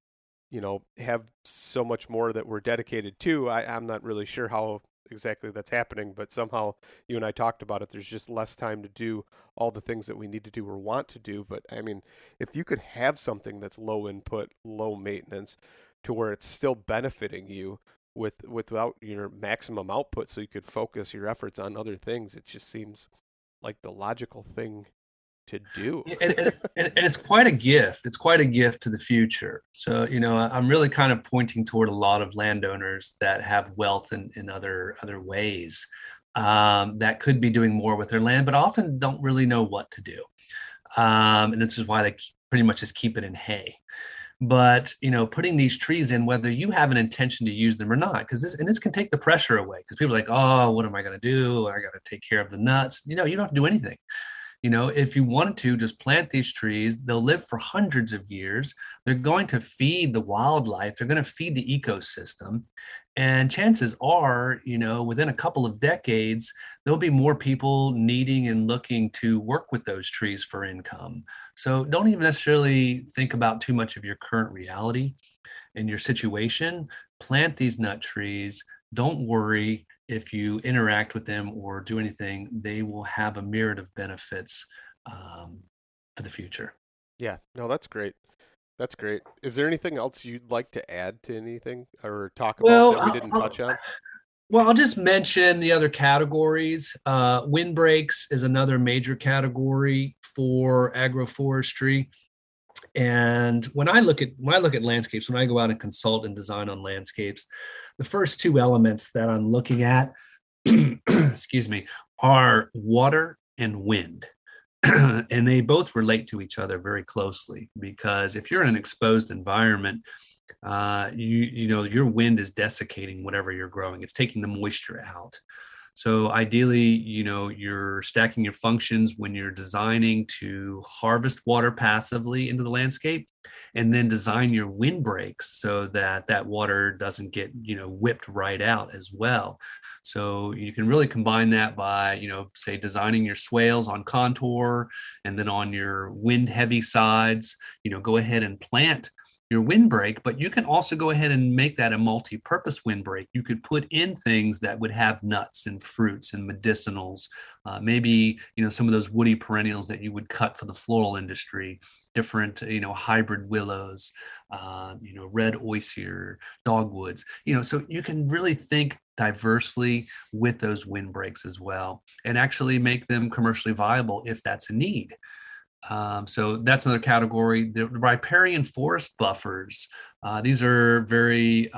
have so much more that we're dedicated to. I'm not really sure how exactly that's happening, but somehow you and I talked about it. There's just less time to do all the things that we need to do or want to do. But I mean, if you could have something that's low input, low maintenance, to where it's still benefiting you without your maximum output, so you could focus your efforts on other things, it just seems like the logical thing to do. And it's quite a gift. It's quite a gift to the future. So, I'm really kind of pointing toward a lot of landowners that have wealth in other ways, that could be doing more with their land, but often don't really know what to do. And this is why they pretty much just keep it in hay. But putting these trees in, whether you have an intention to use them or not, because this can take the pressure away, because people are like, oh, what am I going to do? I got to take care of the nuts. You don't have to do anything. If you wanted to just plant these trees, they'll live for hundreds of years. They're going to feed the wildlife. They're going to feed the ecosystem. And chances are, within a couple of decades, there'll be more people needing and looking to work with those trees for income. So don't even necessarily think about too much of your current reality and your situation. Plant these nut trees. Don't worry if you interact with them or do anything. They will have a myriad of benefits for the future. Yeah, no, that's great. That's great. Is there anything else you'd like to add to anything or talk about that we didn't touch on? Well, I'll just mention the other categories. Windbreaks is another major category for agroforestry. And when I look at landscapes, when I go out and consult and design on landscapes, the first two elements that I'm looking at, excuse me, are water and wind. And they both relate to each other very closely, because if you're in an exposed environment, your wind is desiccating whatever you're growing. It's taking the moisture out. So ideally, you're stacking your functions when you're designing to harvest water passively into the landscape, and then design your windbreaks so that water doesn't get, whipped right out as well. So you can really combine that by, say, designing your swales on contour, and then on your wind heavy sides, go ahead and plant your windbreak, but you can also go ahead and make that a multi-purpose windbreak. You could put in things that would have nuts and fruits and medicinals, maybe, some of those woody perennials that you would cut for the floral industry, different, hybrid willows, red osier, dogwoods, so you can really think diversely with those windbreaks as well, and actually make them commercially viable if that's a need. So that's another category. The riparian forest buffers. These are very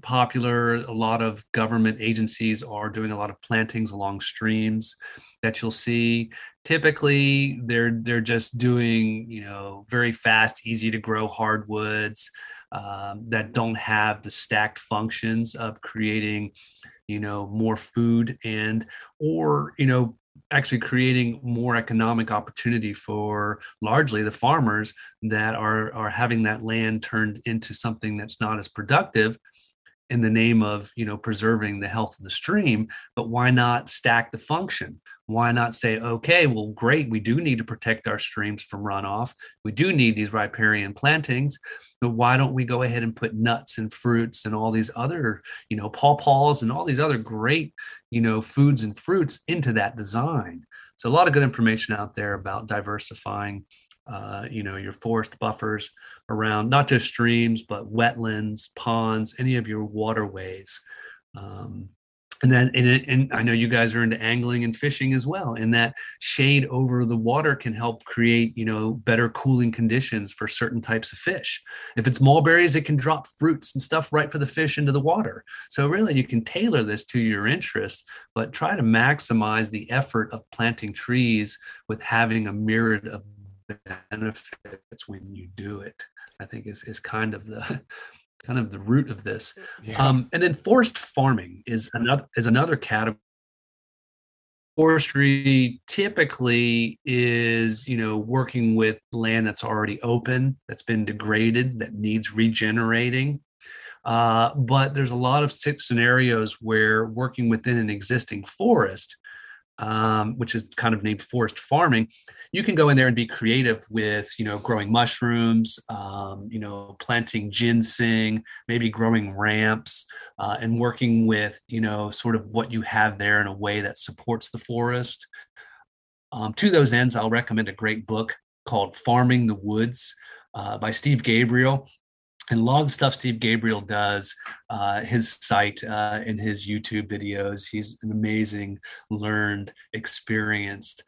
popular. A lot of government agencies are doing a lot of plantings along streams that you'll see. Typically, they're just doing, very fast, easy to grow hardwoods that don't have the stacked functions of creating, more food or actually creating more economic opportunity for largely the farmers that are having that land turned into something that's not as productive in the name of preserving the health of the stream. But why not stack the function? Why not say, okay, well, great, we do need to protect our streams from runoff, we do need these riparian plantings, but why don't we go ahead and put nuts and fruits and all these other pawpaws and all these other great foods and fruits into that design? So a lot of good information out there about diversifying your forest buffers around not just streams, but wetlands, ponds, any of your waterways. And I know you guys are into angling and fishing as well. And that shade over the water can help create, better cooling conditions for certain types of fish. If it's mulberries, it can drop fruits and stuff right for the fish into the water. So really, you can tailor this to your interests, but try to maximize the effort of planting trees with having a myriad of benefits when you do it. I think is kind of the root of this. Yeah. And then forest farming is another category. Forestry typically is, working with land that's already open, that's been degraded, that needs regenerating. But there's a lot of scenarios where working within an existing forest, which is kind of named forest farming, you can go in there and be creative with, growing mushrooms, planting ginseng, maybe growing ramps, and working with, sort of what you have there in a way that supports the forest. To those ends, I'll recommend a great book called Farming the Woods by Steve Gabriel. And a lot of the stuff Steve Gabriel does, his site and his YouTube videos, he's an amazing, learned, experienced,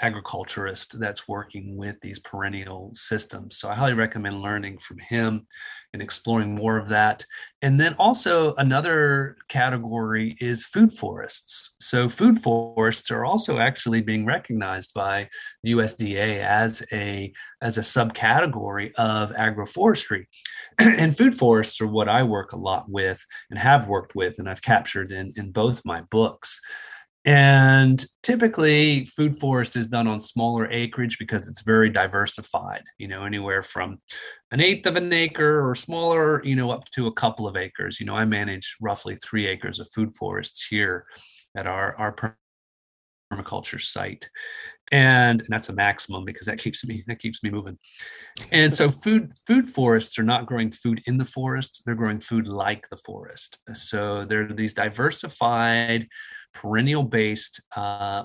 agriculturist that's working with these perennial systems. So I highly recommend learning from him and exploring more of that. And then also another category is food forests. So food forests are also actually being recognized by the USDA as a subcategory of agroforestry. And food forests are what I work a lot with and have worked with, and I've captured in both my books. And typically, food forest is done on smaller acreage because it's very diversified, anywhere from an eighth of an acre or smaller, up to a couple of acres. I manage roughly 3 acres of food forests here at our permaculture site. And that's a maximum because that keeps me moving. And so food forests are not growing food in the forest, they're growing food like the forest. So they're these diversified perennial based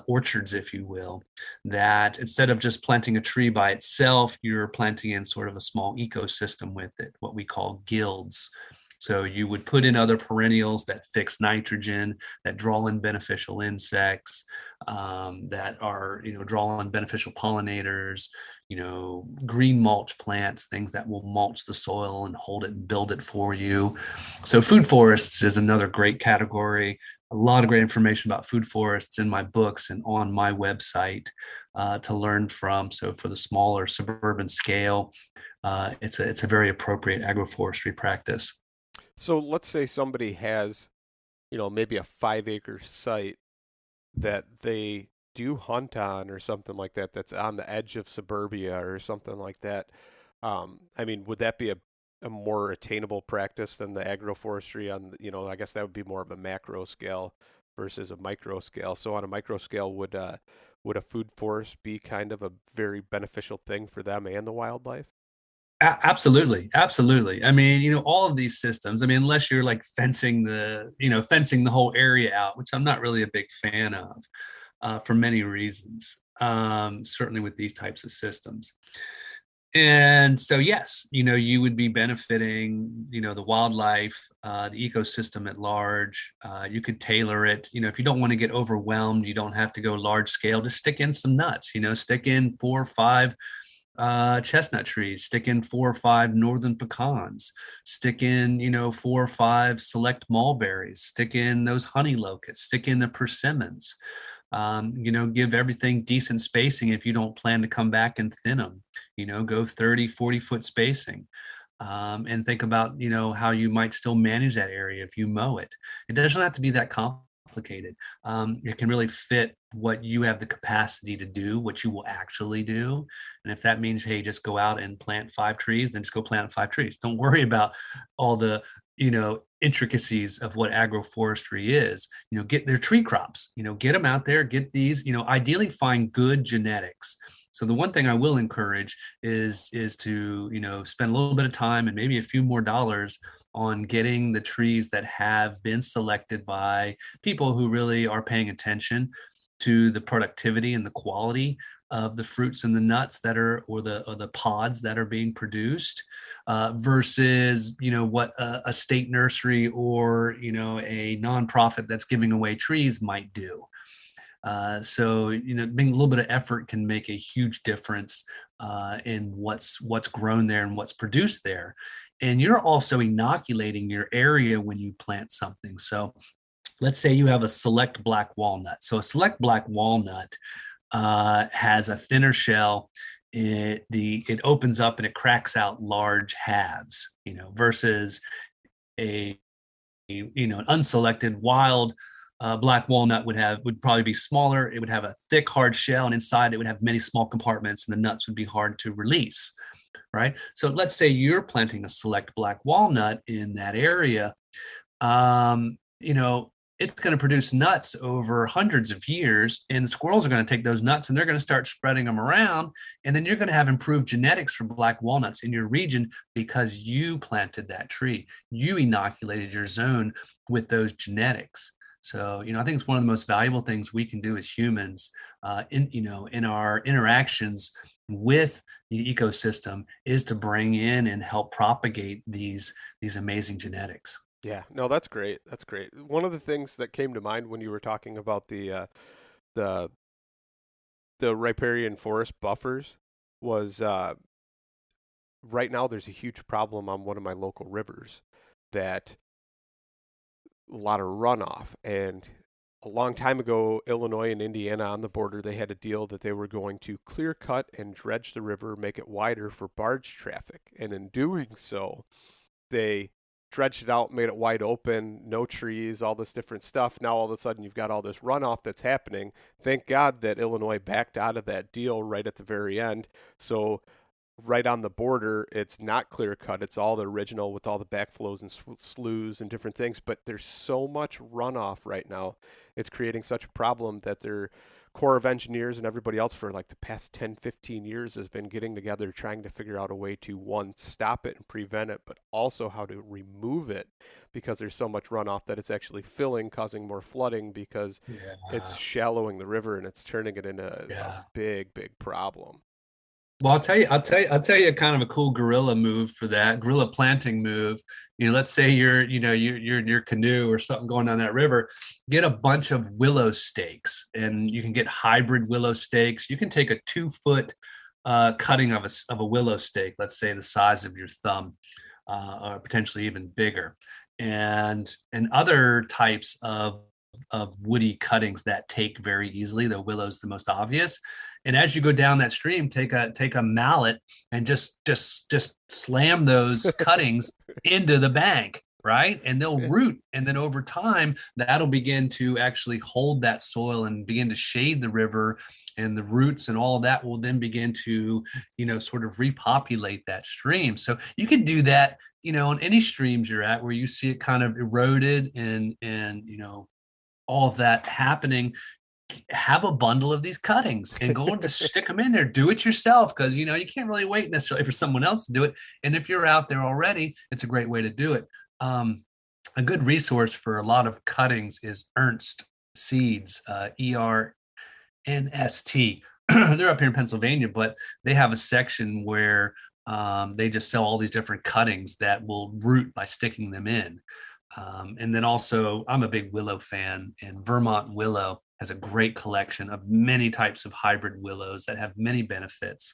orchards, if you will, that instead of just planting a tree by itself, you're planting in sort of a small ecosystem with it, what we call guilds. So you would put in other perennials that fix nitrogen, that draw in beneficial insects, that are, draw in beneficial pollinators, green mulch plants, things that will mulch the soil and hold it and build it for you. So food forests is another great category. A lot of great information about food forests in my books and on my website to learn from. So for the smaller suburban scale, it's a very appropriate agroforestry practice. So let's say somebody has, maybe a 5-acre site that they do hunt on or something like that, that's on the edge of suburbia or something like that. Would that be a more attainable practice than the agroforestry on, I guess that would be more of a macro scale versus a micro scale. So on a micro scale, would a food forest be kind of a very beneficial thing for them and the wildlife? Absolutely. I mean, all of these systems, I mean, unless you're like fencing the whole area out, which I'm not really a big fan of, for many reasons, certainly with these types of systems. And so, yes, you would be benefiting, the wildlife, the ecosystem at large. You could tailor it. If you don't want to get overwhelmed, you don't have to go large scale. Just stick in some nuts. Stick in 4 or 5 chestnut trees. Stick in 4 or 5 northern pecans. Stick in, 4 or 5 select mulberries. Stick in those honey locusts. Stick in the persimmons. Give everything decent spacing if you don't plan to come back and thin them. Go 30, 40-foot spacing. And think about, how you might still manage that area if you mow it. It doesn't have to be that complicated. It can really fit what you have the capacity to do, what you will actually do. And if that means, hey, just go out and plant 5 trees, then just go plant 5 trees. Don't worry about all the intricacies of what agroforestry is. Get their tree crops, get them out there, get these, ideally find good genetics. So the one thing I will encourage is to spend a little bit of time and maybe a few more dollars on getting the trees that have been selected by people who really are paying attention to the productivity and the quality of the fruits and the nuts that are, or the pods that are being produced, versus what a state nursery or a nonprofit that's giving away trees might do. So being a little bit of effort can make a huge difference in what's grown there and what's produced there. And you're also inoculating your area when you plant something. So let's say you have a select black walnut. So a select black walnut has a thinner shell. It opens up and it cracks out large halves, versus an unselected wild black walnut would probably be smaller. It would have a thick, hard shell, and inside it would have many small compartments, and the nuts would be hard to release, right? So let's say you're planting a select black walnut in that area. It's going to produce nuts over hundreds of years, and the squirrels are going to take those nuts and they're going to start spreading them around. And then you're going to have improved genetics for black walnuts in your region because you planted that tree. You inoculated your zone with those genetics. So, I think it's one of the most valuable things we can do as humans in our interactions with the ecosystem is to bring in and help propagate these amazing genetics. Yeah, no, that's great. That's great. One of the things that came to mind when you were talking about the riparian forest buffers was right now there's a huge problem on one of my local rivers that a lot of runoff. And a long time ago, Illinois and Indiana on the border, they had a deal that they were going to clear cut and dredge the river, make it wider for barge traffic. And in doing so, they dredged it out, made it wide open, no trees, all this different stuff. Now all of a sudden you've got all this runoff that's happening. Thank God that Illinois backed out of that deal right at the very end. So right on the border, it's not clear cut. It's all the original with all the backflows and sloughs and different things. But there's so much runoff right now. It's creating such a problem that their Corps of Engineers and everybody else for like the past 10, 15 years has been getting together trying to figure out a way to, one, stop it and prevent it, but also how to remove it because there's so much runoff that it's actually filling, causing more flooding because it's shallowing the river and it's turning it into a big, big problem. Well, I'll tell you kind of a cool guerrilla move for that, guerrilla planting move. Let's say you're in your canoe or something going down that river, get a bunch of willow stakes, and you can get hybrid willow stakes. You can take a 2-foot cutting of a willow stake, let's say the size of your thumb, or potentially even bigger, and other types of woody cuttings that take very easily. The willow's the most obvious. And as you go down that stream, take a mallet and just slam those cuttings into the bank, right? And they'll root. And then over time, that'll begin to actually hold that soil and begin to shade the river. And the roots and all of that will then begin to, sort of repopulate that stream. So you can do that, on any streams you're at where you see it kind of eroded and all of that happening. have a bundle of these cuttings and go and just stick them in there. Do it yourself, because you can't really wait necessarily for someone else to do it. And if you're out there already, it's a great way to do it. A good resource for a lot of cuttings is Ernst Seeds, ERNST. They're up here in Pennsylvania, but they have a section where they just sell all these different cuttings that will root by sticking them in. And then also, I'm a big willow fan, and Vermont willow has a great collection of many types of hybrid willows that have many benefits.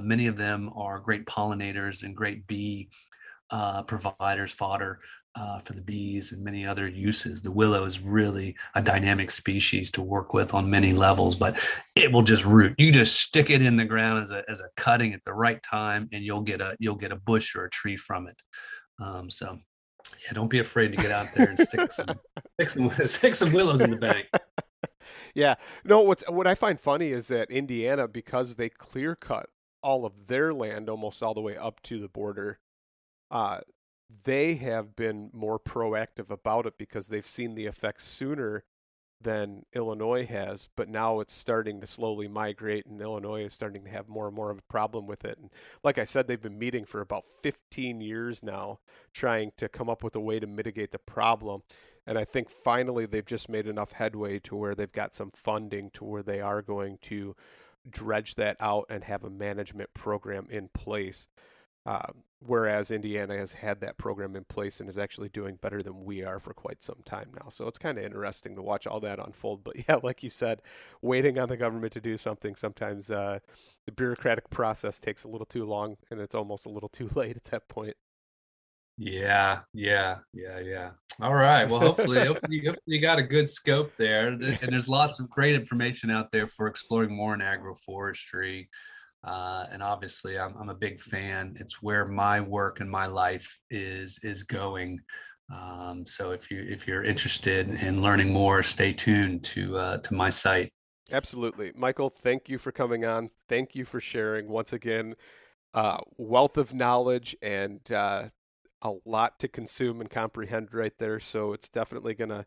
Many of them are great pollinators and great bee providers, fodder for the bees, and many other uses. The willow is really a dynamic species to work with on many levels, but it will just root. You just stick it in the ground as a cutting at the right time, and you'll get a bush or a tree from it. So yeah, don't be afraid to get out there and stick some willows in the bank. Yeah. No, what I find funny is that Indiana, because they clear cut all of their land almost all the way up to the border, they have been more proactive about it because they've seen the effects sooner than Illinois has, but now it's starting to slowly migrate, and Illinois is starting to have more and more of a problem with it. And like I said, they've been meeting for about 15 years now, trying to come up with a way to mitigate the problem. And I think finally they've just made enough headway to where they've got some funding to where they are going to dredge that out and have a management program in place. Whereas Indiana has had that program in place and is actually doing better than we are for quite some time now. So it's kind of interesting to watch all that unfold. But yeah, like you said, waiting on the government to do something, sometimes the bureaucratic process takes a little too long, and it's almost a little too late at that point. Yeah. All right. Well, hopefully you got a good scope there. And there's lots of great information out there for exploring more in agroforestry. And obviously I'm a big fan. It's where my work and my life is going. So if you're interested in learning more, stay tuned to my site. Absolutely. Michael, thank you for coming on. Thank you for sharing once again, wealth of knowledge and a lot to consume and comprehend right there. So it's definitely gonna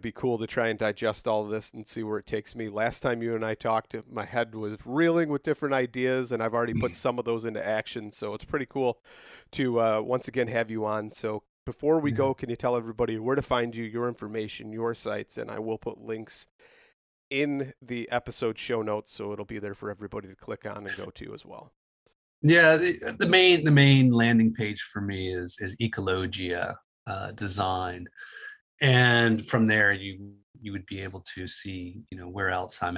be cool to try and digest all of this and see where it takes me. Last time you and I talked, my head was reeling with different ideas, and I've already put some of those into action. So it's pretty cool to once again have you on. So before we go, can you tell everybody where to find you, your information, your sites, and I will put links in the episode show notes, so it'll be there for everybody to click on and go to as well. Yeah, the main landing page for me is Ecologia Design, and from there you would be able to see where else I'm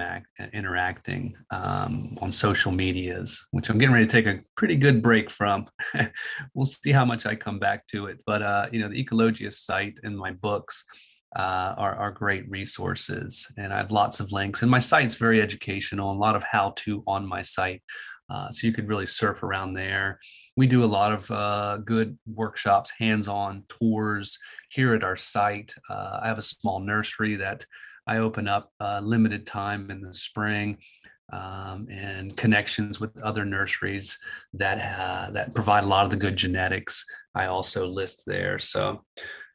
interacting on social medias, which I'm getting ready to take a pretty good break from. We'll see how much I come back to it, but the Ecologia site and my books are great resources, and I have lots of links, and my site's very educational and a lot of how-to on my site. So you could really surf around there. We do a lot of good workshops, hands-on tours here at our site. I have a small nursery that I open up limited time in the spring, and connections with other nurseries that provide a lot of the good genetics. I also list there. So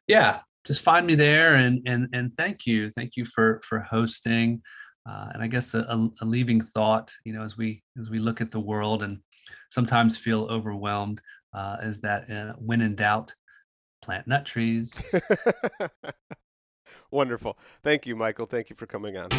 yeah, just find me there, and thank you for hosting. And I guess a leaving thought, as we look at the world and sometimes feel overwhelmed, is that when in doubt, plant nut trees. Wonderful. Thank you, Michael. Thank you for coming on.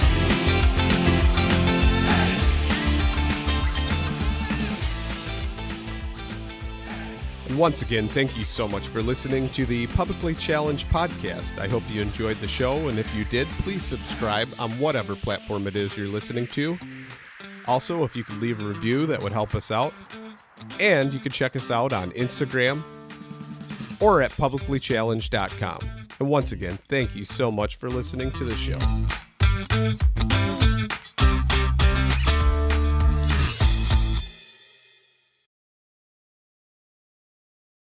And once again, thank you so much for listening to the Publicly Challenged podcast. I hope you enjoyed the show, and if you did, please subscribe on whatever platform it is you're listening to. Also, if you could leave a review, that would help us out. And you can check us out on Instagram or at publiclychallenged.com. And once again, thank you so much for listening to the show.